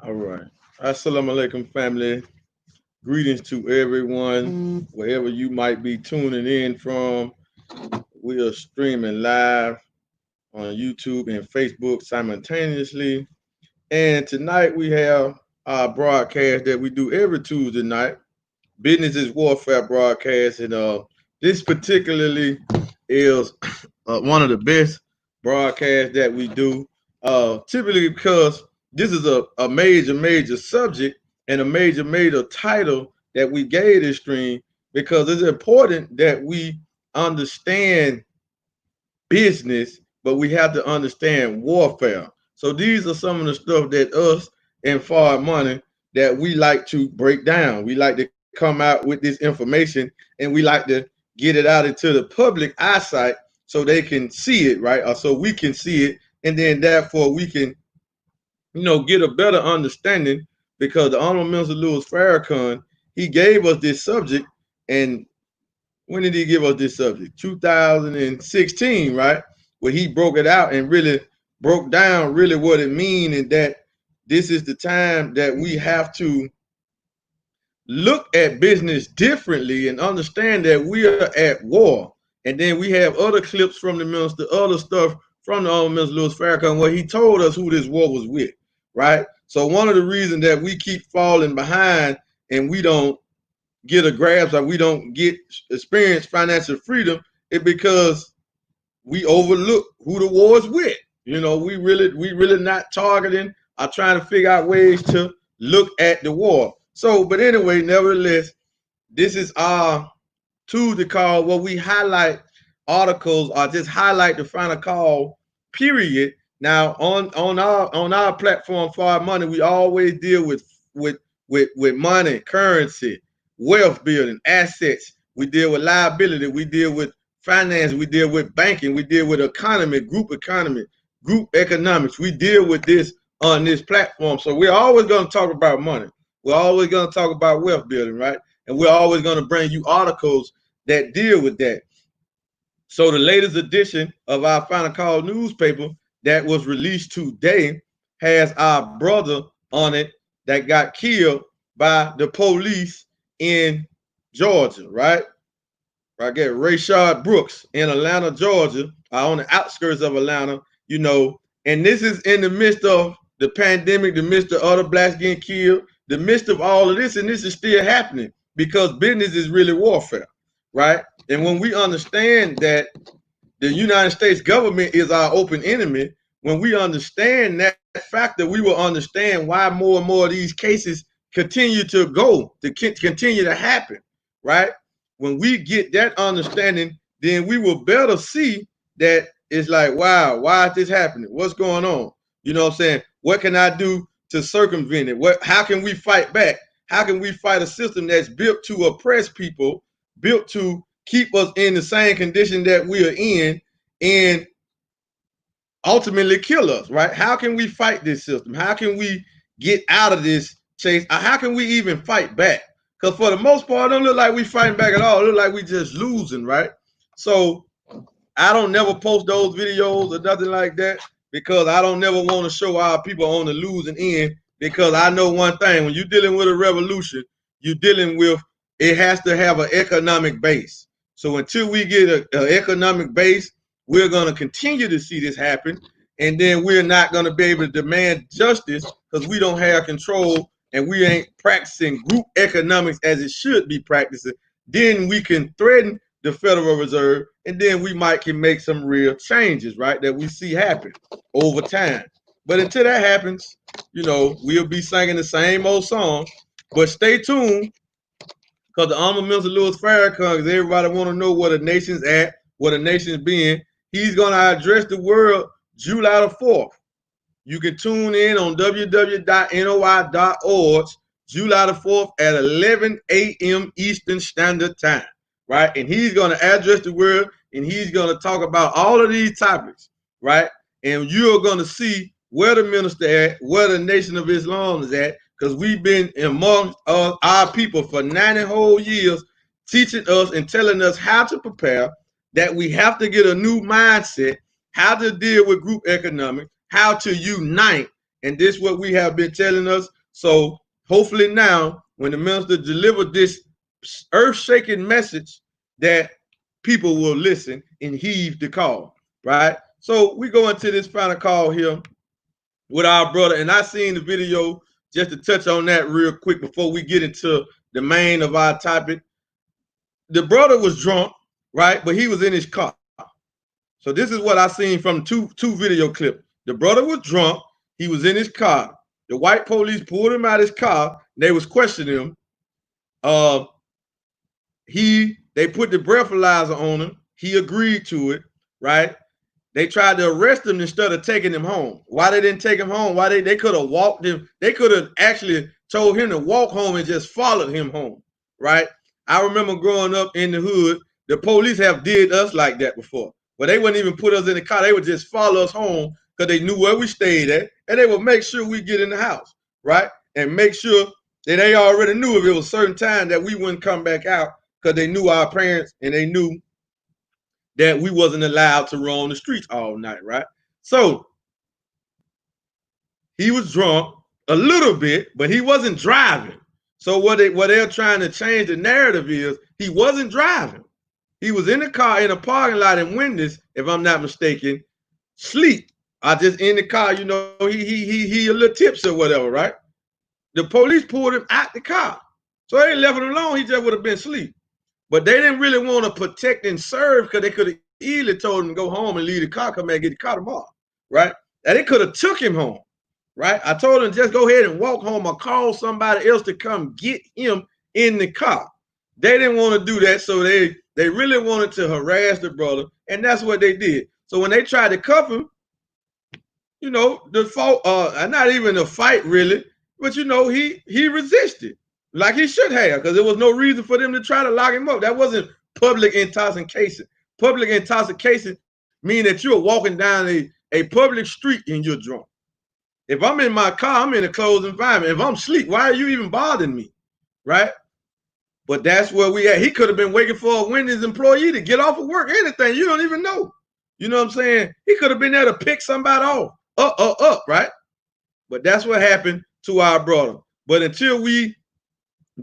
All right. Assalamu alaikum, family. Greetings to everyone, wherever you might be tuning in from. We are streaming live on YouTube and Facebook simultaneously. And tonight we have our broadcast that we do every Tuesday night. Business is Warfare broadcast. And this particularly is one of the best broadcasts that we do. Typically because this is a major subject and a major title that we gave this stream, because it's important that we understand business, but we have to understand warfare. So these are some of the stuff that us and FardMoney that we like to break down. We like to come out with this information and we like to get it out into the public eyesight so they can see it, right? Or so we can see it, and then therefore we can, get a better understanding, because the Honorable Minister Louis Farrakhan, he gave us this subject. And when did he give us this subject? 2016, right? Where he broke it out and really broke down really what it means, and that this is the time that we have to look at business differently and understand that we are at war. And then we have other clips from the minister, other stuff from the Honorable Minister Louis Farrakhan, where he told us who this war was with, right? So one of the reasons that we keep falling behind and we don't get a grasp, or we don't get experience financial freedom, is because we overlook who the war is with. We really not targeting or trying to figure out ways to look at the war. So, but anyway, nevertheless, this is our tool to call, where we highlight articles or just highlight the final call period. Now on our platform, FardMoney, we always deal with money, currency, wealth building, assets. We deal with liability. We deal with finance. We deal with banking. We deal with economy, group economics. We deal with this on this platform. So we're always going to talk about money. We're always going to talk about wealth building, right? And we're always going to bring you articles that deal with that. So the latest edition of our Final Call newspaper that was released today has our brother on it that got killed by the police in Georgia, right? I get Rayshard Brooks in Atlanta, Georgia, on the outskirts of Atlanta, and this is in the midst of the pandemic, the midst of other blacks getting killed, the midst of all of this, and this is still happening because business is really warfare, right? And when we understand that the United States government is our open enemy, when we understand that factor, we will understand why more and more of these cases continue to continue to happen, right? When we get that understanding, then we will better see that it's like, wow, why is this happening? What's going on? You know what I'm saying? What can I do to circumvent it? How can we fight back? How can we fight a system that's built to oppress people, built to keep us in the same condition that we are in, and ultimately kill us, right? How can we fight this system? How can we get out of this chase? How can we even fight back? Because for the most part, it don't look like we fighting back at all. It look like we just losing, right? So I don't never post those videos or nothing like that, because I don't never want to show our people on the losing end, because I know one thing: when you're dealing with a revolution, you're dealing with, it has to have an economic base. So until we get an economic base, we're going to continue to see this happen, and then we're not going to be able to demand justice because we don't have control and we ain't practicing group economics as it should be practicing. Then we can threaten the Federal Reserve, and then we can make some real changes, right, that we see happen over time. But until that happens, we'll be singing the same old song. But stay tuned, because the Honorable Minister Louis Farrakhan, because everybody want to know where the nation's at, where the nation's been. He's going to address the world July the 4th. You can tune in on www.noi.org July the 4th at 11 a.m. Eastern Standard Time, right? And he's going to address the world, and he's going to talk about all of these topics, right? And you're going to see where the minister at, where the Nation of Islam is at, because we've been among our people for 90 whole years, teaching us and telling us how to prepare, that we have to get a new mindset, how to deal with group economics, how to unite. And this is what we have been telling us. So hopefully now, when the minister delivered this earth-shaking message, that people will listen and heed the call, right? So we go into this final call here with our brother, and I seen the video just to touch on that real quick before we get into the main of our topic. The brother was drunk, right? But he was in his car. So this is what I seen from two video clips. The brother was drunk. He was in his car. The white police pulled him out of his car. They was questioning him. They put the breathalyzer on him. He agreed to it, right? They tried to arrest him instead of taking him home. Why they didn't take him home? Why they could have walked him? They could have actually told him to walk home and just followed him home, right? I remember growing up in the hood, the police have did us like that before. But they wouldn't even put us in the car. They would just follow us home because they knew where we stayed at, and they would make sure we get in the house, right? And make sure that they already knew if it was a certain time that we wouldn't come back out, because they knew our parents and they knew that we wasn't allowed to roam the streets all night, right? So he was drunk a little bit, but he wasn't driving. So what they're trying to change the narrative is he wasn't driving. He was in the car in a parking lot in Wendy's, if I'm not mistaken, sleep. I just in the car, you know, he a little tipsy or whatever, right? The police pulled him out the car. So they left him alone, he just would have been asleep. But they didn't really want to protect and serve, because they could have easily told him to go home and leave the car, come back and get the car tomorrow, right? And they could have took him home, right? I told him just go ahead and walk home or call somebody else to come get him in the car. They didn't want to do that, so they really wanted to harass the brother, and that's what they did. So when they tried to cuff him, you know, the fault, not even a fight really, but you know, he resisted like he should have, because there was no reason for them to try to lock him up. That wasn't public intoxication. Public intoxication means that you're walking down a public street and you're drunk. If I'm in my car, I'm in a closed environment. If I'm asleep, why are you even bothering me, right? But that's where we at. He could have been waiting for a Wendy's employee to get off of work, anything. You don't even know. You know what I'm saying? He could have been there to pick somebody off, up, right? But that's what happened to our brother. But until we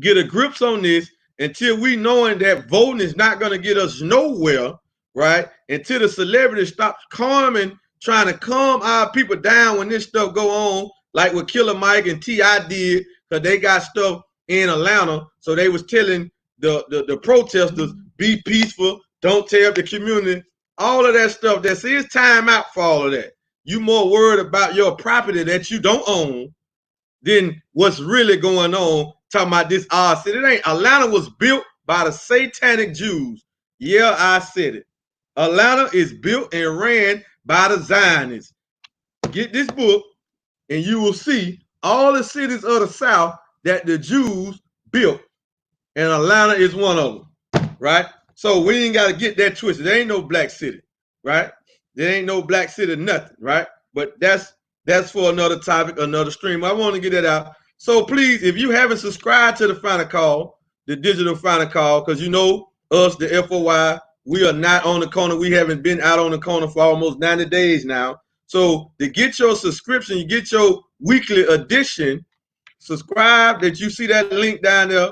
get a grips on this, until we knowing that voting is not going to get us nowhere, right? Until the celebrities stop trying to calm our people down when this stuff go on, like what Killer Mike and T.I. did, because they got stuff in Atlanta. So they was telling the protesters, be peaceful, don't tear up the community, all of that stuff. That's his time out for all of that. You more worried about your property that you don't own than what's really going on. Talking about this city. It ain't. Atlanta was built by the satanic Jews. Yeah, I said it. Atlanta is built and ran by the Zionists. Get this book and you will see all the cities of the South that the Jews built, and Atlanta is one of them, right? So we ain't got to get that twisted. There ain't no black city, right? There ain't no black city, nothing, right? But that's for another topic, another stream. I want to get that out. So please, if you haven't subscribed to the Final Call, the digital Final Call, because you know us, the FOY, we are not on the corner. We haven't been out on the corner for almost 90 days now. So to get your subscription, you get your weekly edition, subscribe. That you see that link down there,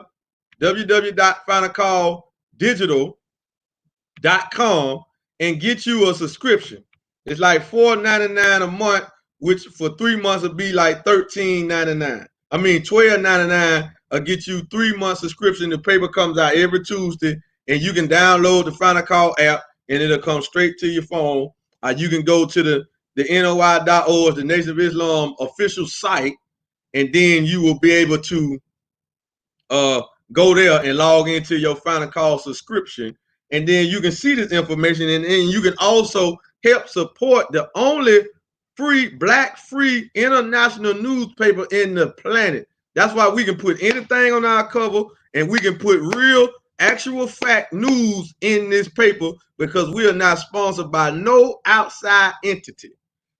www.finalcalldigital.com, and get you a subscription. It's like $4.99 a month, which for 3 months would be like $13.99. I mean, $12.99 will get you 3 months subscription. The paper comes out every Tuesday, and you can download the Final Call app, and it'll come straight to your phone. You can go to the NOI.org, the Nation of Islam official site, and then you will be able to go there and log into your Final Call subscription. And then you can see this information, and you can also help support the only black free international newspaper in the planet. That's why we can put anything on our cover, and we can put real, actual fact news in this paper, because we are not sponsored by no outside entity.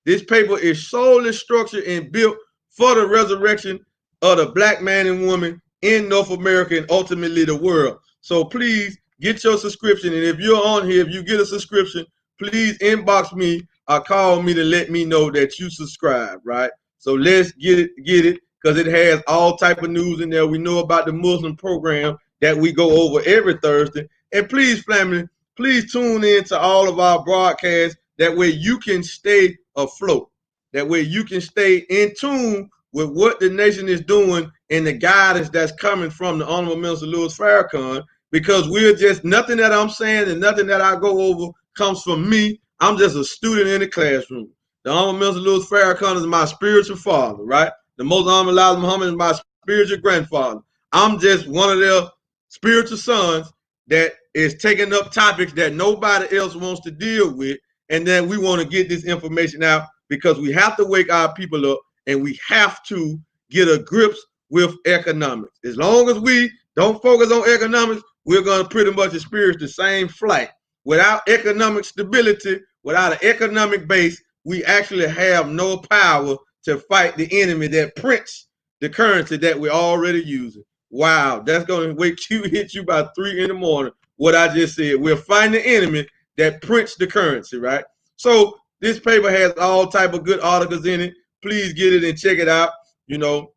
This paper is solely structured and built for the resurrection of the black man and woman in North America and ultimately the world. So please get your subscription. And if you're on here, if you get a subscription, please inbox me call me to let me know that you subscribe, right? So let's get it, because it has all type of news in there. We know about the Muslim program that we go over every Thursday. And please, family, please tune in to all of our broadcasts. That way you can stay afloat. That way you can stay in tune with what the nation is doing and the guidance that's coming from the Honorable Minister Louis Farrakhan, because we're just, nothing that I'm saying and nothing that I go over comes from me. I'm just a student in the classroom. The Honorable Minister Louis Farrakhan is my spiritual father, right? The Most Honorable Elijah Muhammad is my spiritual grandfather. I'm just one of their spiritual sons that is taking up topics that nobody else wants to deal with. And then we want to get this information out because we have to wake our people up and we have to get a grips with economics. As long as we don't focus on economics, we're going to pretty much experience the same flight. Without economic stability, without an economic base, we actually have no power to fight the enemy that prints the currency that we're already using. Wow, that's going to hit you by 3 in the morning. What I just said, we're fighting the enemy that prints the currency, right? So this paper has all type of good articles in it. Please get it and check it out, you know,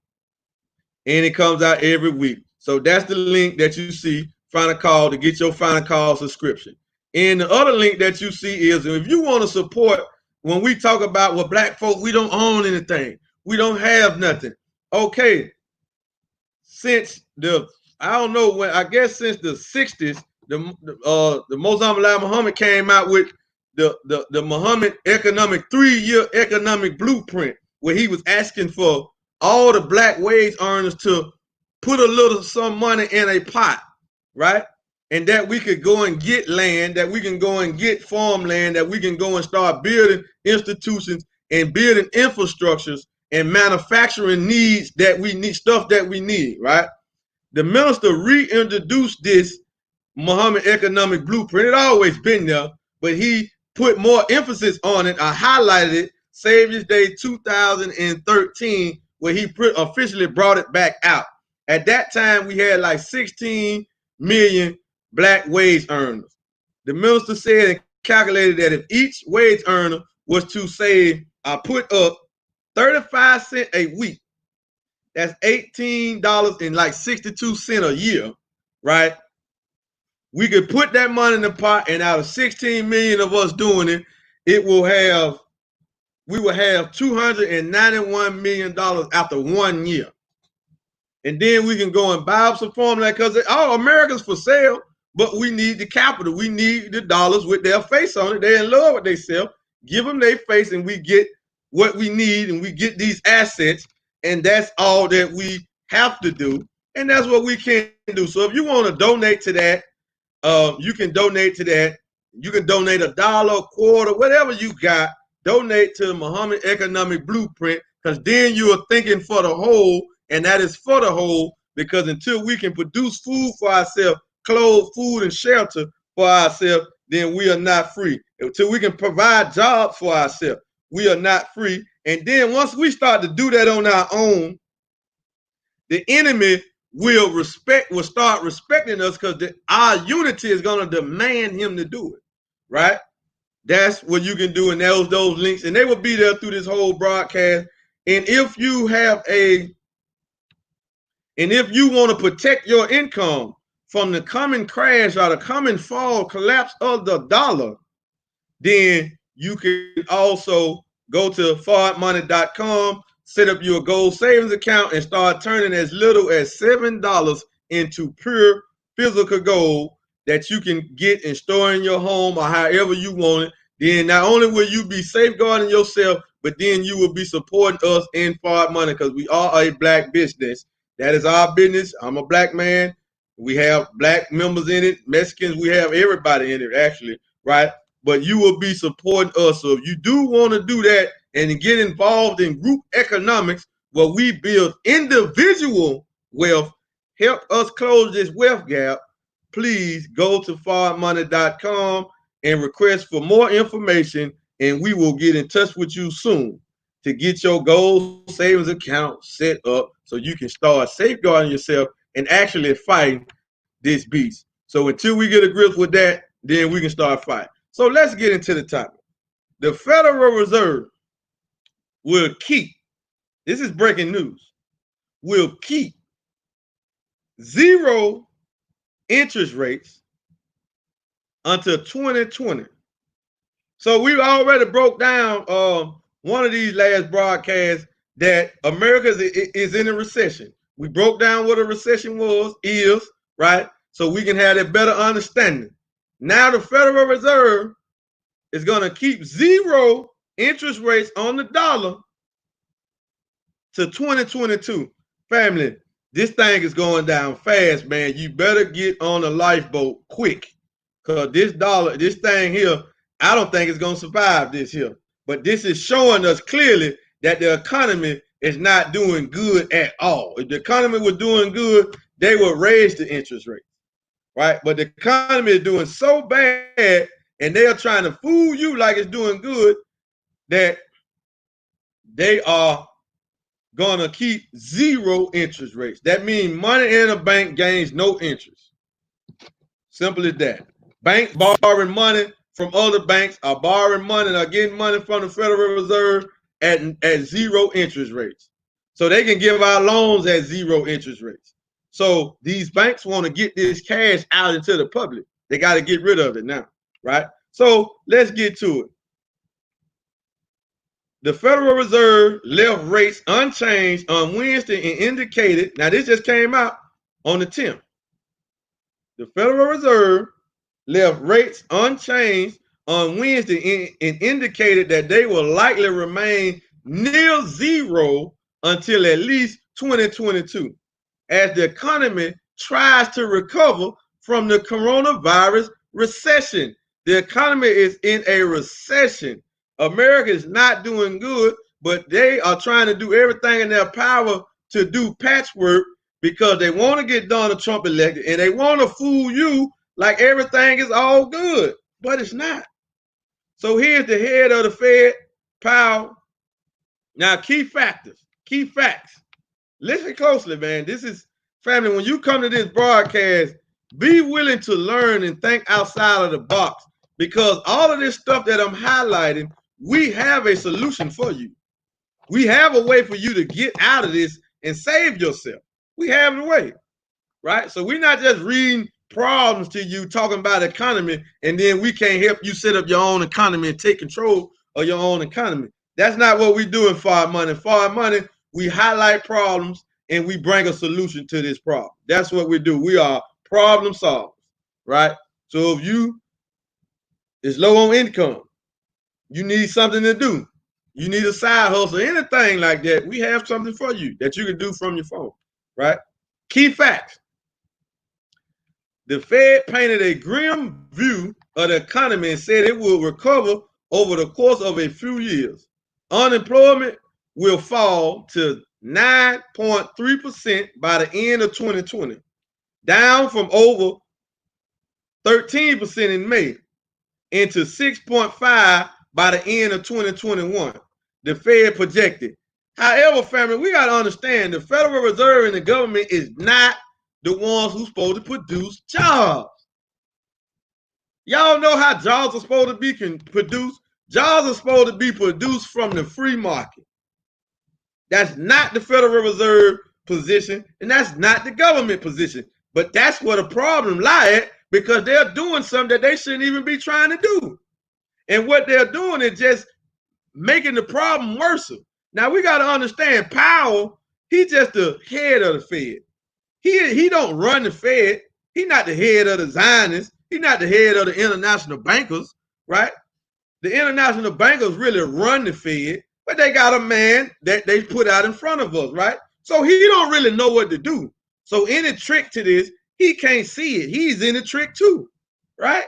and it comes out every week. So that's the link that you see, Final Call, to get your Final Call subscription. And the other link that you see is, if you want to support, when we talk about, well, black folk, we don't own anything. We don't have nothing. Okay. Since the, I don't know when, I guess since the 60s, the Most Honorable Muhammad came out with the Muhammad economic 3-year economic blueprint, where he was asking for all the black wage earners to put a little some money in a pot, right? And that we could go and get land, that we can go and get farmland, that we can go and start building institutions and building infrastructures and manufacturing needs that we need, stuff that we need, right? The minister reintroduced this Muhammad economic blueprint. It always been there, but he put more emphasis on it. I highlighted it, Savior's Day 2013, where he officially brought it back out. At that time, we had like 16 million black wage earners. The minister said and calculated that if each wage earner was to save, put up 35 cents a week, that's $18.62 a year, right? We could put that money in the pot, and out of 16 million of us doing it, we will have $291 million after 1 year. And then we can go and buy up some farmland, because all America's for sale, but we need the capital. We need the dollars with their face on it. They're in love with themselves. Give them their face, and we get what we need, and we get these assets, and that's all that we have to do, and that's what we can do. So if you want to donate to that, you can donate to that. You can donate $1, a quarter, whatever you got. Donate to the Muhammad Economic Blueprint, because then you are thinking for the whole, and that is for the whole, because until we can produce food for ourselves, clothes, food, and shelter for ourselves, then we are not free. Until we can provide jobs for ourselves, we are not free. And then once we start to do that on our own, the enemy will start respecting us, because our unity is going to demand him to do it, right? That's what you can do, and those links, and they will be there through this whole broadcast. And if you want to protect your income from the coming crash or the coming fall collapse of the dollar, then you can also go to FardMoney.com, set up your gold savings account, and start turning as little as $7 into pure physical gold that you can get and store in your home or however you want it. Then not only will you be safeguarding yourself, but then you will be supporting us in Fard Money, because we are a black business. That is our business. I'm a black man. We have black members in it, Mexicans, we have everybody in it actually, right? But you will be supporting us. So if you do want to do that and get involved in group economics, where we build individual wealth, help us close this wealth gap, please go to FardMoney.com and request for more information, and we will get in touch with you soon to get your gold savings account set up so you can start safeguarding yourself and actually fighting this beast. So until we get a grip with that, then we can start fighting. So let's get into the topic. the Federal Reserve will keep, this is breaking news, will keep zero interest rates until 2020. So we already broke down one of these last broadcasts that America is in a recession. We broke down what a recession is, right? So we can have a better understanding. Now the Federal Reserve is going to keep zero interest rates on the dollar to 2022. Family, this thing is going down fast, man. You better get on a lifeboat quick, because this thing here, I don't think it's going to survive this here. But this is showing us clearly that the economy is not doing good at all. If the economy was doing good, they would raise the interest rate, right? But the economy is doing so bad, and they are trying to fool you like it's doing good, that they are gonna keep zero interest rates. That means money in a bank gains no interest. Simple as that. Banks borrowing money from other banks are borrowing money, are getting money from the Federal Reserve at zero interest rates. So they can give out loans at zero interest rates. So these banks want to get this cash out into the public. They got to get rid of it now, right? So let's get to it. The Federal Reserve left rates unchanged on Wednesday and indicated, now this just came out on the 10th. The Federal Reserve left rates unchanged on Wednesday and indicated that they will likely remain near zero until at least 2022, as the economy tries to recover from the coronavirus recession. The economy is in a recession. America is not doing good, but they are trying to do everything in their power to do patchwork, because they want to get Donald Trump elected, and they want to fool you like everything is all good, but it's not. So here's the head of the Fed, Powell. Now, key factors, key facts. Listen closely, man. This is, family, when you come to this broadcast, be willing to learn and think outside of the box, because all of this stuff that I'm highlighting, we have a solution for you. We have a way for you to get out of this and save yourself. We have a way, right? So we're not just reading problems to you, talking about economy, and then we can't help you set up your own economy and take control of your own economy. That's not what we do in FardMoney. FardMoney, we highlight problems and we bring a solution to this problem. That's what we do. We are problem solvers, right? So if you is low on income, you need something to do, you need a side hustle, anything like that, we have something for you that you can do from your phone, right? Key facts. The Fed painted a grim view of the economy and said it will recover over the course of a few years. Unemployment will fall to 9.3% by the end of 2020, down from over 13% in May, into 6.5% by the end of 2021, the Fed projected. However, family, we got to understand the Federal Reserve and the government is not the ones who's supposed to produce jobs. Y'all know how jobs are supposed to be produced? Jobs are supposed to be produced from the free market. That's not the Federal Reserve position, and that's not the government position. But that's where the problem lies, because they're doing something that they shouldn't even be trying to do. And what they're doing is just making the problem worse. Now, we got to understand, Powell, he's just the head of the Fed. He don't run the Fed. He's not the head of the Zionists. He's not the head of the international bankers, right? The international bankers really run the Fed, but they got a man that they put out in front of us, right? So he don't really know what to do. So any trick to this, he can't see it. He's in the trick too, right?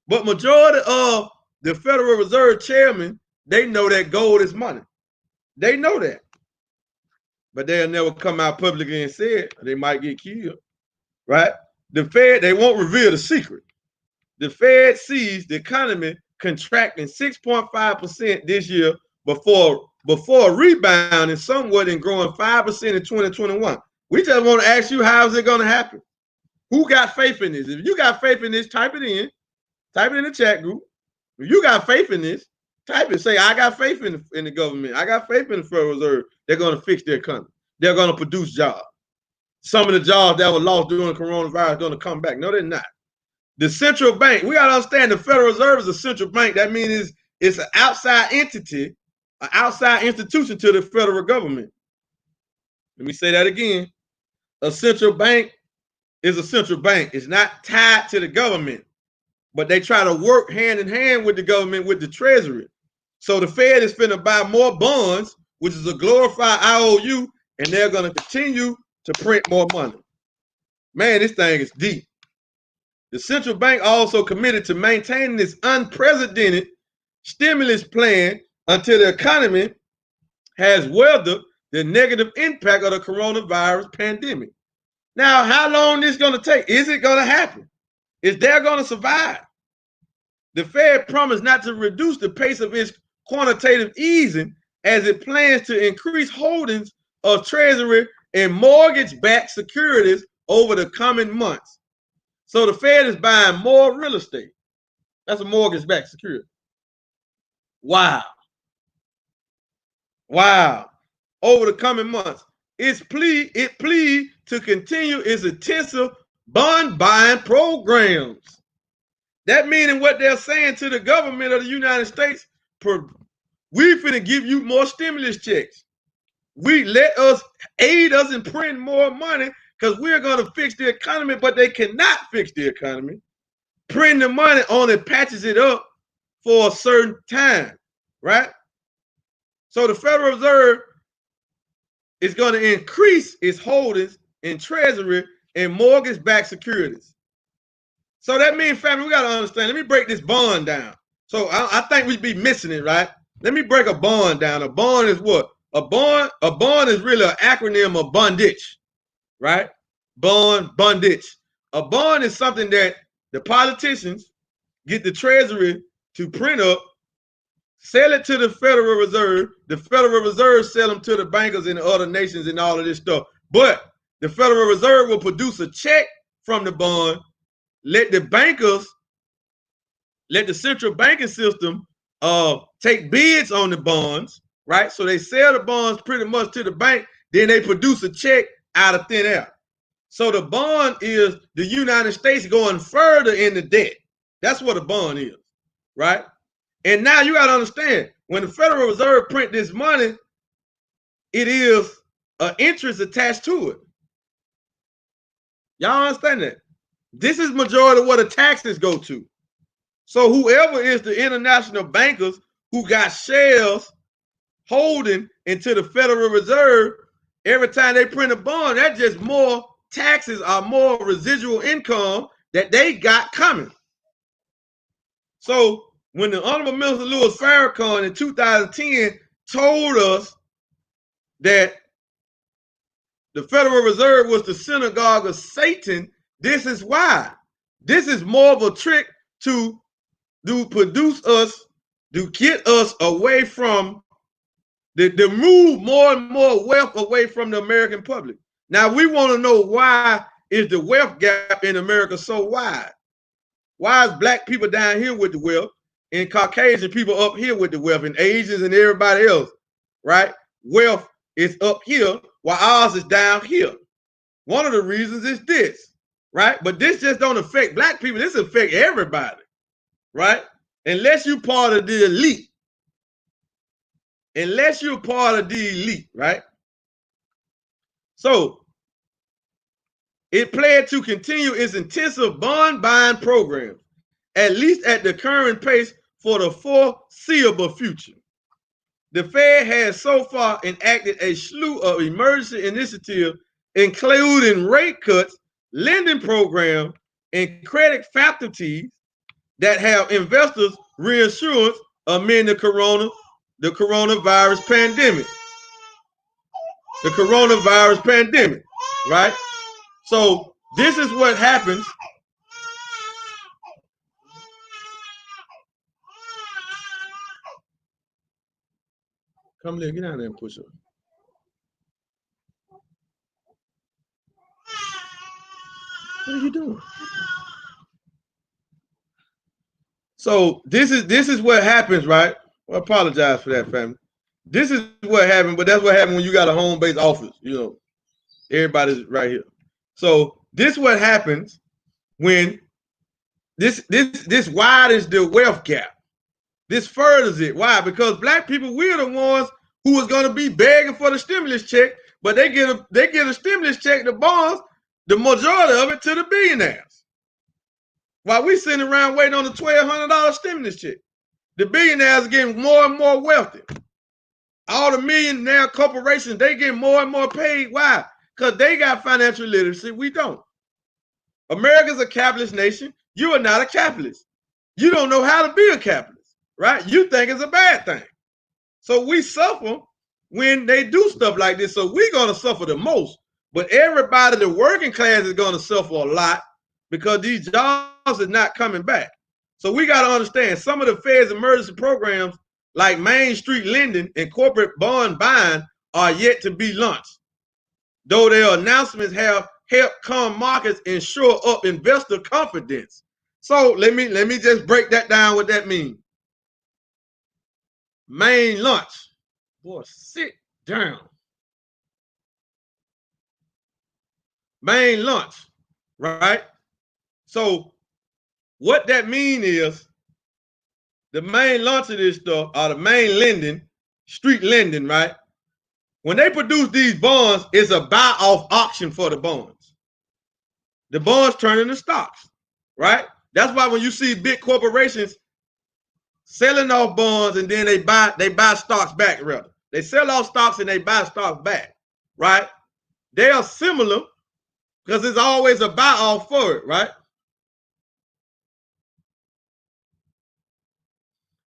But majority of the Federal Reserve chairman, they know that gold is money. They know that. But they'll never come out publicly and say it. They might get killed, right? The Fed, they won't reveal the secret. The Fed sees the economy contracting 6.5% this year before rebounding somewhat and growing 5% in 2021. We just want to ask you, how is it going to happen? Who got faith in this? If you got faith in this, type it in the chat group. If you got faith in this, Type it. Say, I got faith in the government. I got faith in the Federal Reserve. They're going to fix their economy. They're going to produce jobs. Some of the jobs that were lost during the coronavirus are going to come back. No, they're not. The central bank, we got to understand the Federal Reserve is a central bank. That means it's an outside entity, an outside institution to the federal government. Let me say that again. A central bank is a central bank. It's not tied to the government, but they try to work hand in hand with the government, with the Treasury. So the Fed is finna buy more bonds, which is a glorified IOU, and they're going to continue to print more money. Man, this thing is deep. The central bank also committed to maintaining this unprecedented stimulus plan until the economy has weathered the negative impact of the coronavirus pandemic. Now, how long is this going to take? Is it going to happen? Is they going to survive? The Fed promised not to reduce the pace of its quantitative easing as it plans to increase holdings of Treasury and mortgage-backed securities over the coming months. So the Fed is buying more real estate. That's a mortgage-backed security. Wow. Wow. Over the coming months. It plead to continue its intensive bond buying programs. That meaning what they're saying to the government of the United States, we finna give you more stimulus checks. Let us aid us in printing more money because we're going to fix the economy, but they cannot fix the economy. Printing the money only patches it up for a certain time, right? So the Federal Reserve is going to increase its holdings in Treasury and mortgage-backed securities. So that means, family, we got to understand. Let me break this bond down. So I think we'd be missing it, right? Let me break a bond down. A bond is what? A bond is really an acronym of bondage, right? Bondage. A bond is something that the politicians get the Treasury to print up, sell it to the Federal Reserve. The Federal Reserve sell them to the bankers in the other nations and all of this stuff. But the Federal Reserve will produce a check from the bond, let the bankers, let the central banking system take bids on the bonds, right? So they sell the bonds pretty much to the bank, then they produce a check out of thin air. So the bond is the United States going further in the debt. That's what a bond is, right? And now you got to understand, when the Federal Reserve print this money, it is an interest attached to it. Y'all understand that? This is majority of what the taxes go to. So whoever is the international bankers who got shares holding into the Federal Reserve, every time they print a bond, that's just more taxes or more residual income that they got coming. So when the Honorable Minister Louis Farrakhan in 2010 told us that the Federal Reserve was the synagogue of Satan, this is why. This is more of a trick to produce us, to get us away from, to move more and more wealth away from the American public. Now we want to know, why is the wealth gap in America so wide? Why is black people down here with the wealth and Caucasian people up here with the wealth, and Asians and everybody else, right? Wealth is up here while ours is down here. One of the reasons is this, right? But this just don't affect black people. This affect everybody, right? Unless you're part of the elite. Unless you're part of the elite, right? So it planned to continue its intensive bond buying program, at least at the current pace, for the foreseeable future. The Fed has so far enacted a slew of emergency initiatives, including rate cuts, lending programs, and credit facilities that have investors reassurance amid the coronavirus pandemic. The coronavirus pandemic, right? So this is what happens. Come here, get down there and push up. What are you doing? So this is what happens, right? Well, I apologize for that, family. This is what happened, but that's what happened when you got a home-based office. Everybody's right here. So this is what happens when this widens the wealth gap. This furthers it. Why? Because black people, we're the ones who is going to be begging for the stimulus check, but they get a stimulus check, the bonds, the majority of it to the billionaires. While we sitting around waiting on the $1,200 stimulus check, the billionaires are getting more and more wealthy. All the millionaire corporations, they get more and more paid. Why? Because they got financial literacy. We don't. America's a capitalist nation. You are not a capitalist. You don't know how to be a capitalist, right? You think it's a bad thing. So we suffer when they do stuff like this. So we're going to suffer the most. But everybody, the working class, is going to suffer a lot because these jobs are not coming back. So we got to understand some of the Fed's emergency programs like Main Street lending and corporate bond buying are yet to be launched, though their announcements have helped calm markets and shore up investor confidence. So let me just break that down what that means. Main launch. Boy, sit down. Main launch, right? So what that means is the main launch of this stuff, or the main lending, street lending, right? When they produce these bonds, it's a buy-off auction for the bonds. The bonds turn into stocks, right? That's why when you see big corporations selling off bonds and then they buy stocks back, rather. They sell off stocks and they buy stocks back, right? They are similar because there's always a buy-off for it, right?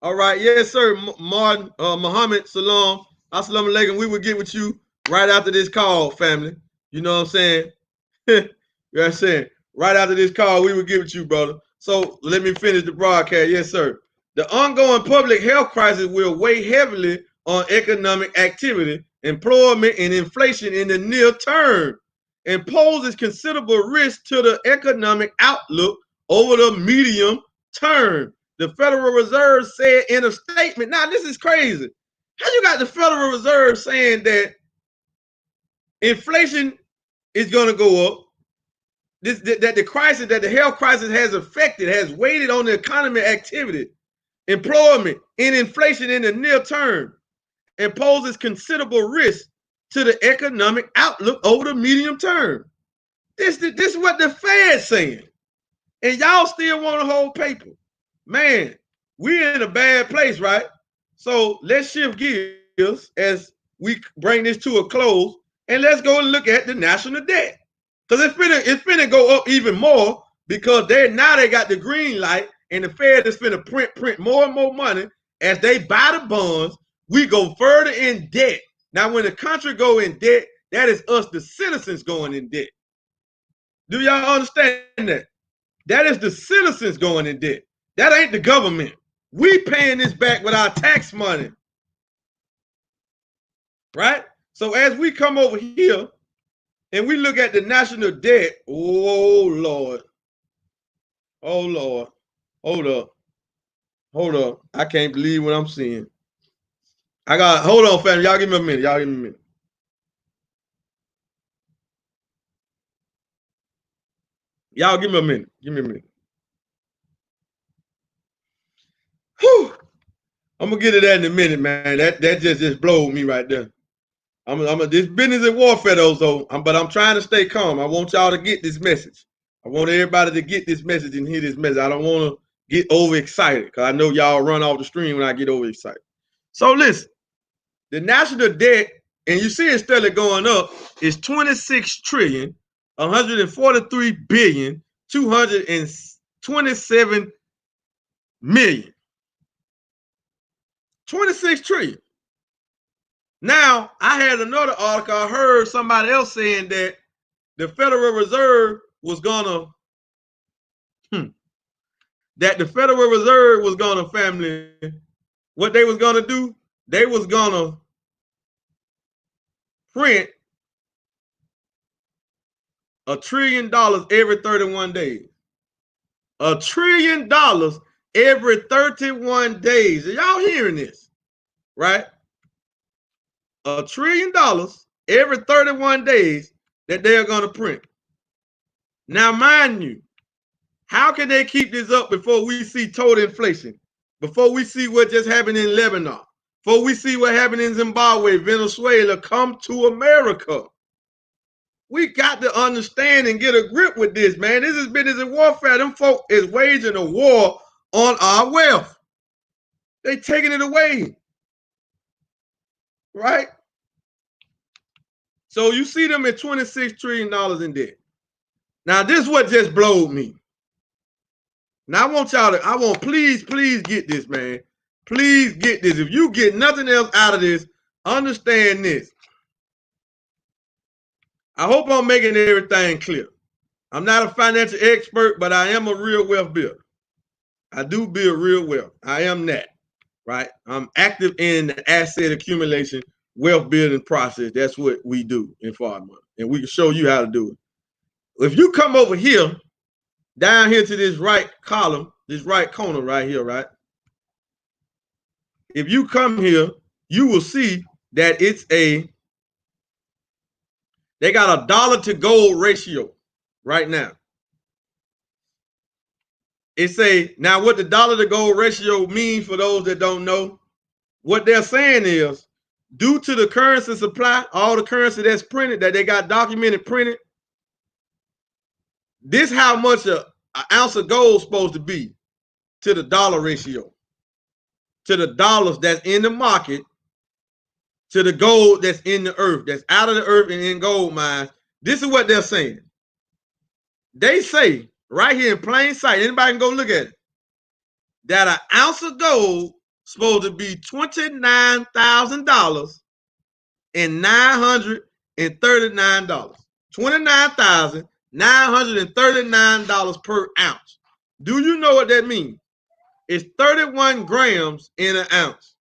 All right, yes, sir, Martin, Muhammad, Salam, Assalamu alaikum. We will get with you right after this call, family. You know what I'm saying? You know what I'm saying? Right after this call, we will get with you, brother. So let me finish the broadcast. Yes, sir. The ongoing public health crisis will weigh heavily on economic activity, employment, and inflation in the near term, and poses considerable risk to the economic outlook over the medium term. The Federal Reserve said in a statement. Now, this is crazy. How you got the Federal Reserve saying that inflation is going to go up, that the crisis, that the health crisis has affected, has weighted on the economy activity, employment, and inflation in the near term, and poses considerable risk to the economic outlook over the medium term? This is what the Fed's saying. And y'all still want to hold paper. Man, we're in a bad place, right? So let's shift gears as we bring this to a close, and let's go and look at the national debt. Because it's finna go up even more because they got the green light, and the Fed is finna print more and more money as they buy the bonds. We go further in debt. Now, when the country go in debt, that is us, the citizens, going in debt. Do y'all understand that? That is the citizens going in debt. That ain't the government. We paying this back with our tax money, right? So as we come over here and we look at the national debt, oh Lord, hold up. I can't believe what I'm seeing. Hold on, family. Y'all give me a minute. Y'all give me a minute. Whew. I'm gonna get to that in a minute, man. That just blowed me right there. This business is warfare though, but I'm trying to stay calm. I want y'all to get this message. I want everybody to get this message and hear this message. I don't want to get overexcited because I know y'all run off the stream when I get overexcited. So listen, the national debt, and you see it steadily going up, is 26 trillion, 143 billion, 227 million. 26 trillion. Now, I had another article. I heard somebody else saying that the Federal Reserve was gonna, family, what they was gonna do, they was gonna print $1 trillion every 31 days. $1 trillion every 31 days. Are y'all hearing this? right? $1 trillion every 31 days that they're going to print. Now, mind you, how can they keep this up before we see total inflation? Before we see what just happened in Lebanon? Before we see what happened in Zimbabwe, Venezuela come to America? We got to understand and get a grip with this, man. This is business and warfare. Them folk is waging a war on our wealth. They taking it away, right? So you see them at $26 trillion in debt. Now, this is what just blowed me. Now, I want please get this, man. Please get this. If you get nothing else out of this, understand this. I hope I'm making everything clear. I'm not a financial expert, but I am a real wealth builder. I do build real wealth. I am that, right? I'm active in the asset accumulation, wealth building process. That's what we do in FardMoney, and we can show you how to do it. If you come over here, down here to this right column, this right corner right here, right? If you come here, you will see that they got a dollar to gold ratio right now. Now what the dollar to gold ratio means for those that don't know, what they're saying is, due to the currency supply, all the currency that's printed, that they got documented printed, this how much an ounce of gold is supposed to be to the dollar ratio, to the dollars that's in the market, to the gold that's in the earth, that's out of the earth and in gold mines. This is what they're saying. They say right here in plain sight, anybody can go look at it, that an ounce of gold is supposed to be $29,000 and $939. $29,939 per ounce. Do you know what that means? It's 31 grams in an ounce.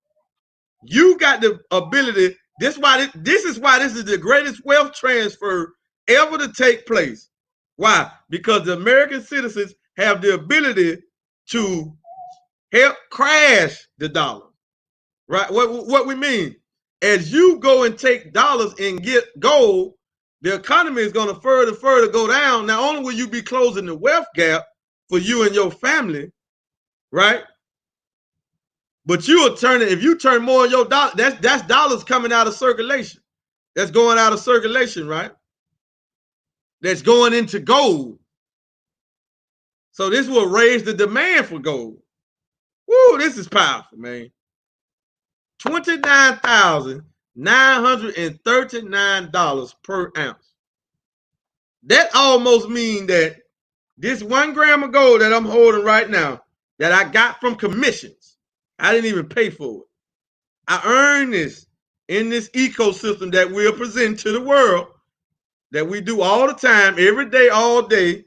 You got the ability. This is why this is the greatest wealth transfer ever to take place. Why? Because the American citizens have the ability to help crash the dollar. Right? What we mean? As you go and take dollars and get gold, the economy is going to further go down. Not only will you be closing the wealth gap for you and your family, right? But you will turn it, if you turn more of your dollar, that's dollars coming out of circulation. That's going out of circulation, right? That's going into gold. So this will raise the demand for gold. Woo, this is powerful, man. $29,939 per ounce. That almost means that this 1 gram of gold that I'm holding right now, that I got from commissions, I didn't even pay for it. I earned this in this ecosystem that we're presenting to the world, that we do all the time, every day, all day,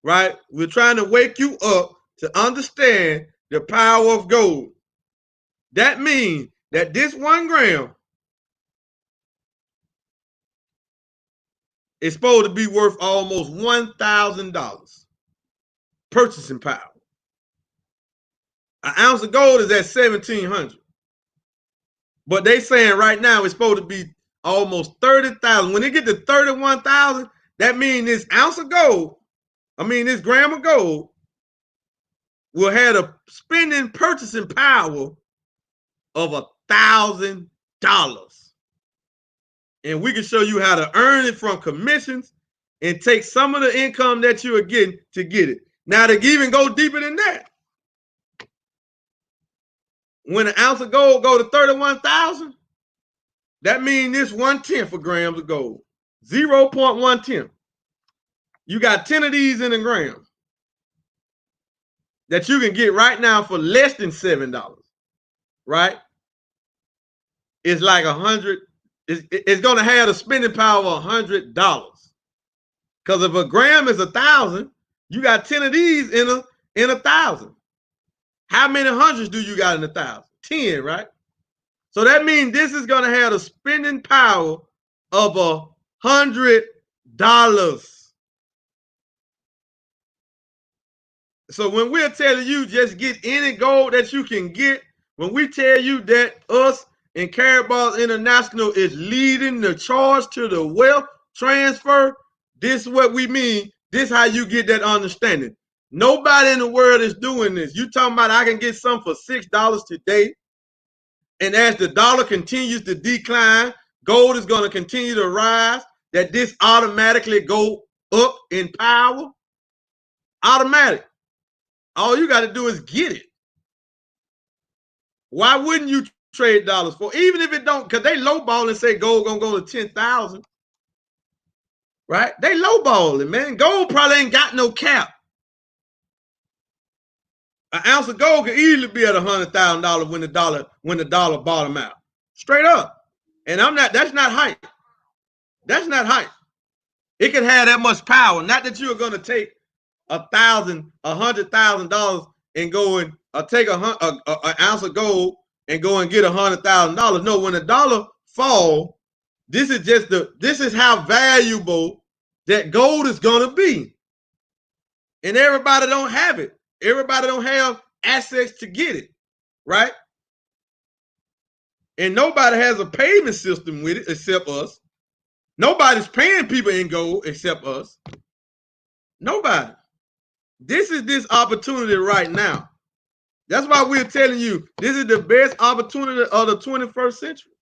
right? We're trying to wake you up to understand the power of gold. That means that this 1 gram is supposed to be worth almost $1,000 purchasing power. An ounce of gold is at $1,700. But they saying right now it's supposed to be almost 30,000. When they get to 31,000, that means this ounce of gold, this gram of gold, will have a spending purchasing power of $1,000. And we can show you how to earn it from commissions and take some of the income that you are getting to get it. Now, to even go deeper than that, when an ounce of gold go to 31,000, that means this 1/10 of grams of gold, 0.110. You got 10 of these in a gram that you can get right now for less than $7, right? It's like 100. It's going to have a spending power of $100. Because if a gram is 1,000, you got 10 of these in 1,000. How many hundreds do you got in 1,000? 10, right? So that means this is going to have a spending power of $100. So when we're telling you just get any gold that you can get, when we tell you that us and Karatbars International is leading the charge to the wealth transfer. This is what we mean. This is how you get that understanding. Nobody in the world is doing this. You talking about I can get some for $6 today, and as the dollar continues to decline, gold is going to continue to rise, that this automatically go up in power? Automatic. All you got to do is get it. Why wouldn't you trade dollars for? Even if it don't, because they lowball and say gold gonna go to 10,000. Right? They lowball it, man. Gold probably ain't got no cap. An ounce of gold could easily be at $100,000 when the dollar bottom out. Straight up. And that's not hype. That's not hype. It can have that much power. Not that you're gonna take $100,000 and go and take an ounce of gold and go and get $100,000. No, when the dollar fall, this is how valuable that gold is gonna be. And everybody don't have it. Everybody don't have assets to get it, right? And nobody has a payment system with it except us. Nobody's paying people in gold except us. Nobody. This is this opportunity right now. That's why we're telling you this is the best opportunity of the 21st century.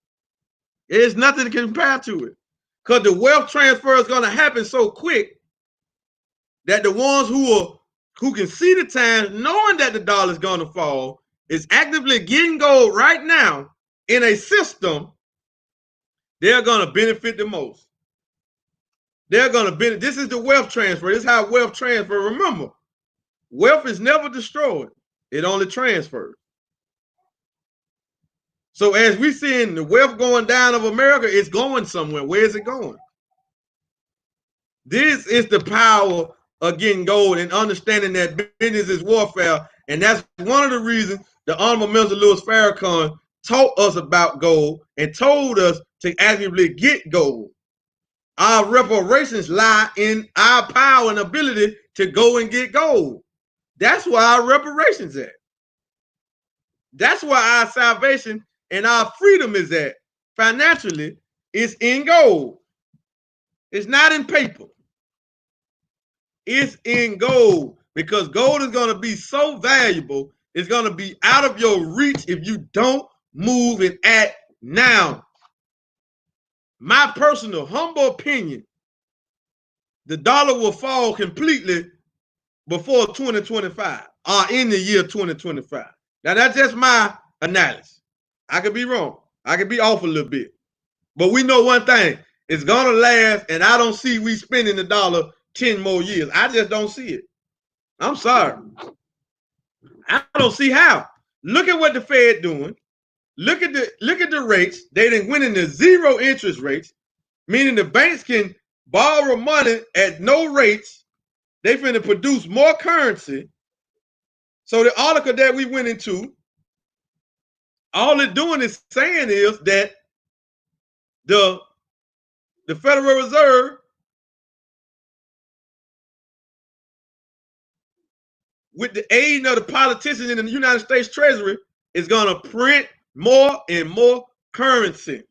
There's nothing to compare to it. Because the wealth transfer is going to happen so quick that the ones who can see the times, knowing that the dollar is going to fall, is actively getting gold right now in a system, they're going to benefit the most. They're going to benefit. This is the wealth transfer. This is how wealth transfer. Remember, wealth is never destroyed. It only transfers. So as we seeing the wealth going down of America, it's going somewhere. Where is it going? This is the power of getting gold and understanding that business is warfare. And that's one of the reasons the Honorable Minister Louis Farrakhan taught us about gold and told us to actively get gold. Our reparations lie in our power and ability to go and get gold. That's where our reparations at. That's where our salvation and our freedom is at. Financially, it's in gold. It's not in paper. It's in gold, because gold is going to be so valuable, it's going to be out of your reach if you don't move and act now. My personal humble opinion, the dollar will fall completely before 2025 or in the year 2025. Now, that's just my analysis. I could be wrong. I could be off a little bit. But we know one thing. It's going to last, and I don't see we spending the dollar 10 more years. I just don't see it. I'm sorry. I don't see how. Look at what the Fed doing. Look at the rates. They didn't win in the zero interest rates, meaning the banks can borrow money at no rates. They finna produce more currency. So the article that we went into, all it's doing is saying is that the Federal Reserve, with the aid of the politicians in the United States Treasury, is going to print more and more currency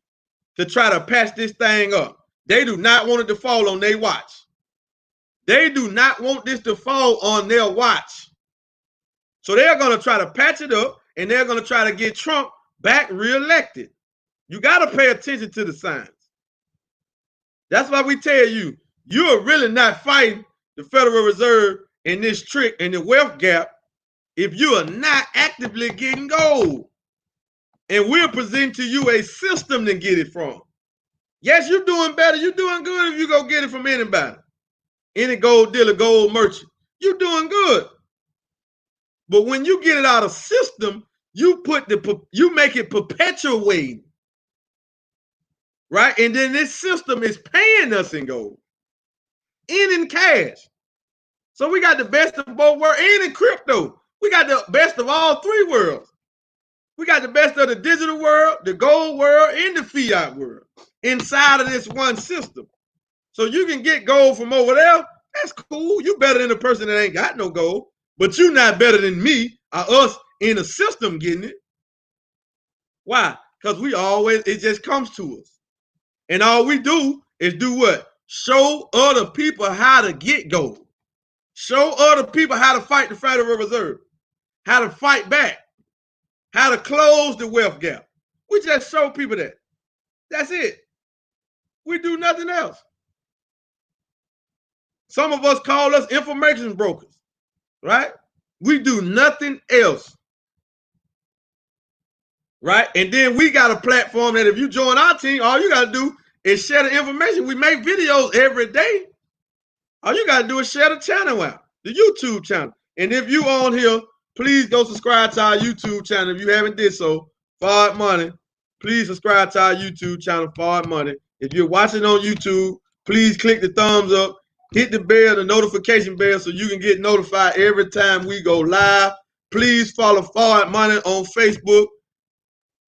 to try to patch this thing up. They do not want it to fall on their watch. They do not want this to fall on their watch. So they're going to try to patch it up, and they're going to try to get Trump back reelected. You got to pay attention to the signs. That's why we tell you, you're really not fighting the Federal Reserve in this trick and the wealth gap if you are not actively getting gold. And we're presenting to you a system to get it from. Yes, you're doing better. You're doing good if you go get it from anybody. Any gold dealer, gold merchant. You're doing good. But when you get it out of system, you make it perpetuating. Right? And then this system is paying us in gold. And in cash. So we got the best of both worlds, and in crypto. We got the best of all three worlds. We got the best of the digital world, the gold world, and the fiat world inside of this one system. So you can get gold from over there. That's cool. You better than the person that ain't got no gold. But you're not better than me or us in a system getting it. Why? Because it just comes to us. And all we do is do what? Show other people how to get gold. Show other people how to fight the Federal Reserve, how to fight back, how to close the wealth gap. We just show people that. That's it. We do nothing else. Some of us call us information brokers, right? We do nothing else, right? And then we got a platform that if you join our team, all you got to do is share the information. We make videos every day. All you got to do is share the channel out, the YouTube channel. And if you on here, please go subscribe to our YouTube channel. If you haven't did so, Fard Money, please subscribe to our YouTube channel, Fard Money. If you're watching on YouTube, please click the thumbs up, hit the bell, the notification bell, so you can get notified every time we go live. Please follow Fard Money on Facebook.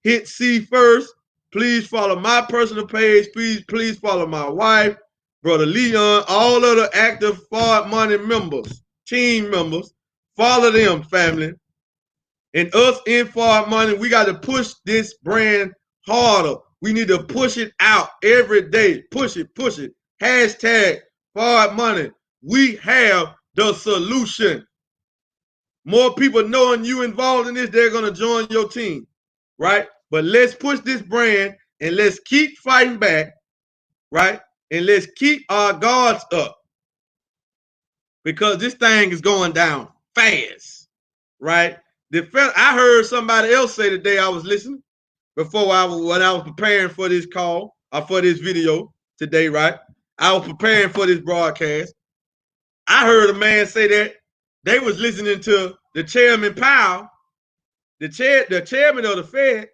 Hit see first. Please follow my personal page. Please follow my wife, Brother Leon, all of the active Fard Money members, team members. Follow them, family. And us in Fard Money, we got to push this brand harder. We need to push it out every day. Push it, push it. Hashtag Fard Money. We have the solution. More people knowing you involved in this, they're going to join your team, right? But let's push this brand and let's keep fighting back, right? And let's keep our guards up because this thing is going down fast, right? I heard somebody else say today, I was listening when I was preparing for this call or for this video today, right? I was preparing for this broadcast. I heard a man say that they was listening to the Chairman Powell, the chairman of the Fed.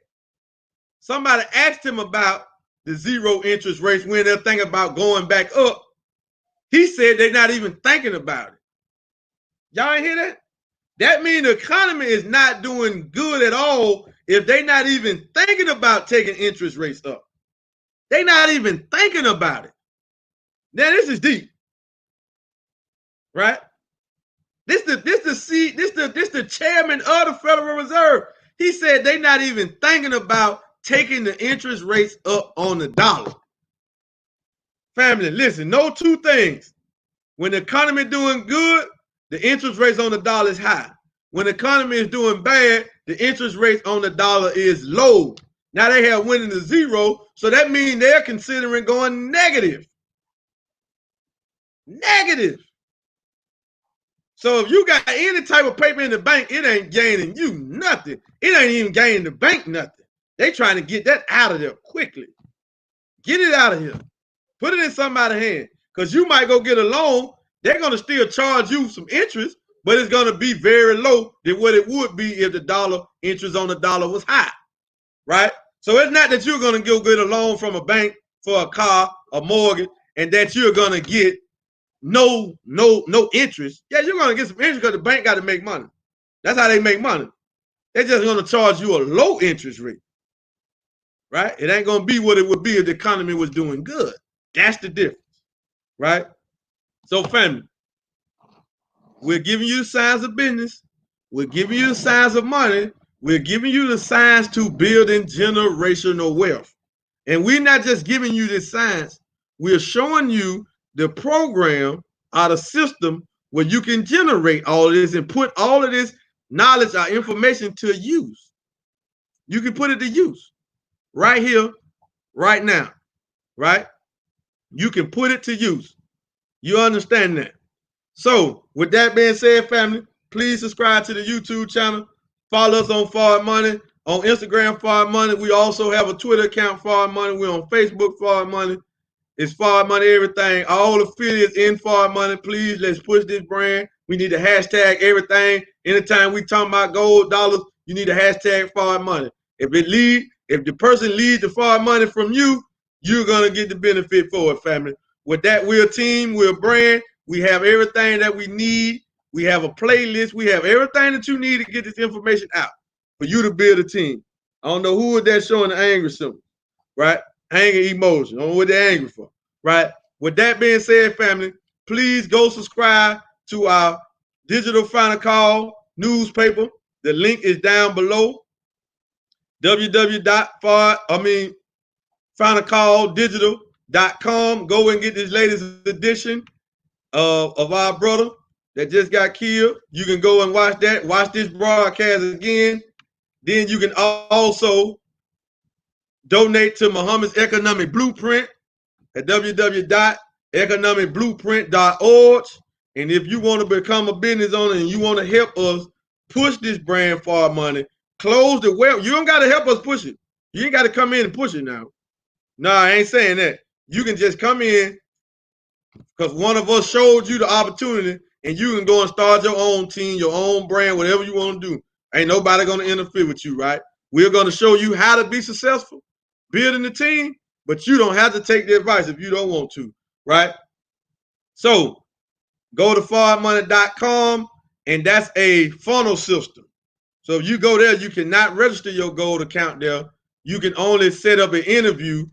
Somebody asked him about the zero interest rates when they're thinking about going back up. He said they're not even thinking about it. Y'all ain't hear that? That means the economy is not doing good at all if they're not even thinking about taking interest rates up. They're not even thinking about it. Now this is deep, right? This the chairman of the Federal Reserve. He said they're not even thinking about taking the interest rates up on the dollar. Family, listen, know two things. When the economy is doing good, the interest rates on the dollar is high. When the economy is doing bad, the interest rate on the dollar is low. Now they have went into zero, so that means they're considering going negative. Negative. So if you got any type of paper in the bank, it ain't gaining you nothing. It ain't even gaining the bank nothing. They trying to get that out of there quickly. Get it out of here. Put it in somebody's hand. Because you might go get a loan. They're going to still charge you some interest, but it's going to be very low than what it would be if the dollar interest on the dollar was high. Right? So it's not that you're going to go get a loan from a bank for a car, a mortgage, and that you're going to get no interest. Yeah, you're going to get some interest because the bank got to make money. That's how they make money. They're just going to charge you a low interest rate. Right? It ain't going to be what it would be if the economy was doing good. That's the difference. Right? So, family, we're giving you the signs of business. We're giving you the signs of money. We're giving you the signs to building generational wealth. And we're not just giving you the signs. We're showing you the program or the system where you can generate all of this and put all of this knowledge or information to use. You can put it to use right here, right now, right? You can put it to use. You understand that? So with that being said, family, please subscribe to the YouTube channel. Follow us on Fard Money, on Instagram, Fard Money. We also have a Twitter account, Fard Money. We're on Facebook, Fard Money. It's Fard Money everything. All affiliates in Fard Money, please, let's push this brand. We need to hashtag everything. Anytime we talk about gold, dollars, you need to hashtag Fard Money. If the person leads the Fard Money from you, you're going to get the benefit for it, family. With that, we're a team, we're a brand. We have everything that we need. We have a playlist. We have everything that you need to get this information out for you to build a team. I don't know who is that showing the anger symbol, right? Anger emotion. I don't know what they're angry for, right? With that being said, family, please go subscribe to our digital final call newspaper. The link is down below. www.finalcalldigital.com. Go and get this latest edition of our brother that just got killed. You can go and watch that. Watch this broadcast again. Then you can also donate to Muhammad's Economic Blueprint at www.economicblueprint.org. And if you want to become a business owner and you want to help us push this brand FardMoney, close the web. You don't got to help us push it. You ain't got to come in and push it now. No, I ain't saying that. You can just come in because one of us showed you the opportunity and you can go and start your own team, your own brand, whatever you want to do. Ain't nobody going to interfere with you, right? We're going to show you how to be successful building the team, but you don't have to take the advice if you don't want to, right? So go to FardMoney.com, and that's a funnel system. So if you go there, you cannot register your gold account there. You can only set up an interview,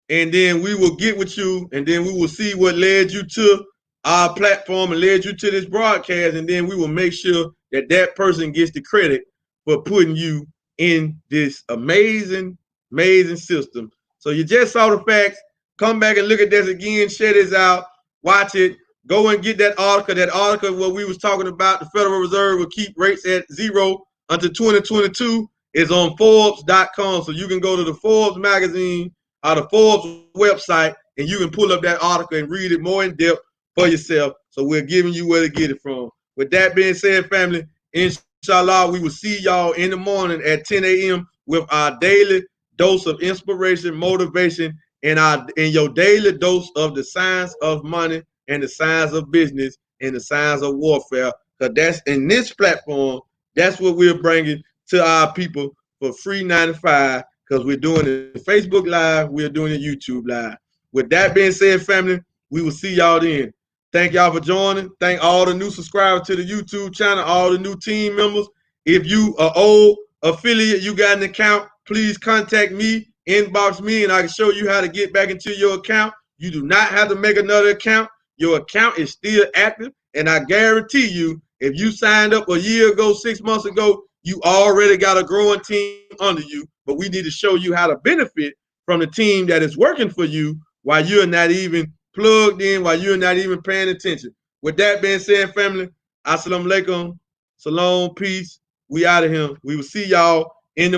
and then we will get with you, and then we will see what led you to our platform and led you to this broadcast, and then we will make sure that that person gets the credit for putting you in this amazing, amazing system. So you just saw the facts. Come back and look at this again. Share this out. Watch it. Go and get that article. That article what we was talking about, the Federal Reserve will keep rates at zero until 2022 is on Forbes.com. So you can go to the Forbes magazine or the Forbes website and you can pull up that article and read it more in depth for yourself. So we're giving you where to get it from. With that being said, family, inshallah, we will see y'all in the morning at 10 a.m. with our daily dose of inspiration, motivation, and your daily dose of the science of money and the science of business and the science of warfare. Because that's in this platform, that's what we're bringing to our people for free 95, because we're doing it Facebook Live, we're doing it YouTube Live. With that being said, family, we will see y'all then. Thank y'all for joining. Thank all the new subscribers to the YouTube channel, all the new team members. If you are old affiliate, you got an account, please contact me, inbox me, and I can show you how to get back into your account. You do not have to make another account. Your account is still active, and I guarantee you, if you signed up a year ago, 6 months ago, you already got a growing team under you, but we need to show you how to benefit from the team that is working for you while you're not even plugged in, while you're not even paying attention. With that being said, family, assalamu alaikum, salam, peace. We out of here. We will see y'all